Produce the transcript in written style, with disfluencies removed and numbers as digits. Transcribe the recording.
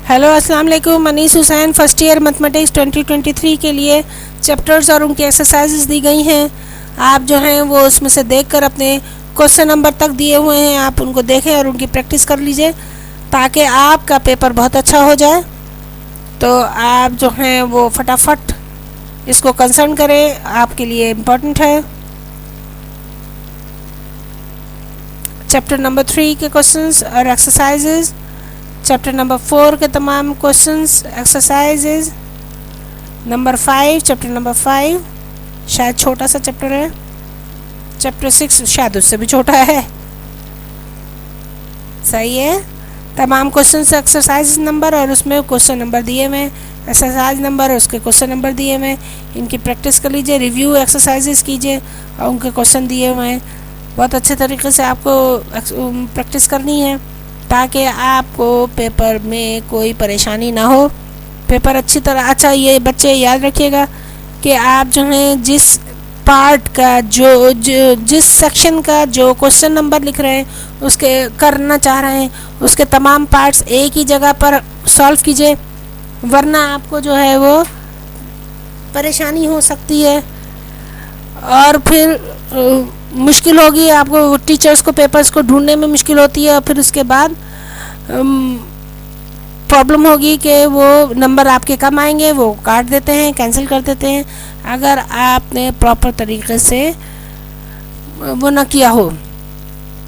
Hello अस्सलाम वालेकुम। Manish Hussain, first year mathematics 2023 के लिए चैप्टर्स और उनकी एक्सरसाइजेस दी गई हैं। आप जो हैं वो उसमें से देखकर अपने क्वेश्चन नंबर तक दिए हुए हैं, आप उनको देखें और उनकी प्रैक्टिस कर लीजिए ताकि आपका पेपर बहुत अच्छा हो जाए। तो आप जो हैं वो फटाफट इसको कंसर्न करें, आपके लिए इम्पोर्टेंट है। चैप्टर नंबर 3 के क्वेश्चंस और एक्सरसाइजेज, चैप्टर नंबर 4 के तमाम questions exercises, number 5 chapter number 5 शायद छोटा सा चैप्टर है, चैप्टर 6 शायद उससे भी छोटा है, सही है। तमाम क्वेश्चंस एक्सरसाइज नंबर और उसमें क्वेश्चन नंबर दिए हुए हैं, एक्सरसाइज नंबर और उसके क्वेश्चन नंबर दिए हुए हैं। इनकी प्रैक्टिस कर लीजिए, रिव्यू एक्सरसाइजेस कीजिए और उनके क्वेश्चन दिए हुए हैं। बहुत अच्छे तरीके से आपको प्रैक्टिस करनी है ताकि आपको पेपर में कोई परेशानी ना हो। पेपर अच्छी तरह अच्छा, ये बच्चे याद रखिएगा कि आप जो हैं जिस पार्ट का जिस सेक्शन का जो क्वेश्चन नंबर लिख रहे हैं, उसके करना चाह रहे हैं, उसके तमाम पार्ट्स एक ही जगह पर सॉल्व कीजिए, वरना आपको जो है वो परेशानी हो सकती है और फिर मुश्किल होगी आपको, टीचर्स को पेपर्स को ढूंढने में मुश्किल होती है और फिर उसके बाद प्रॉब्लम होगी कि वो नंबर आपके कम आएंगे, वो काट देते हैं, कैंसिल कर देते हैं अगर आपने प्रॉपर तरीके से वो ना किया हो।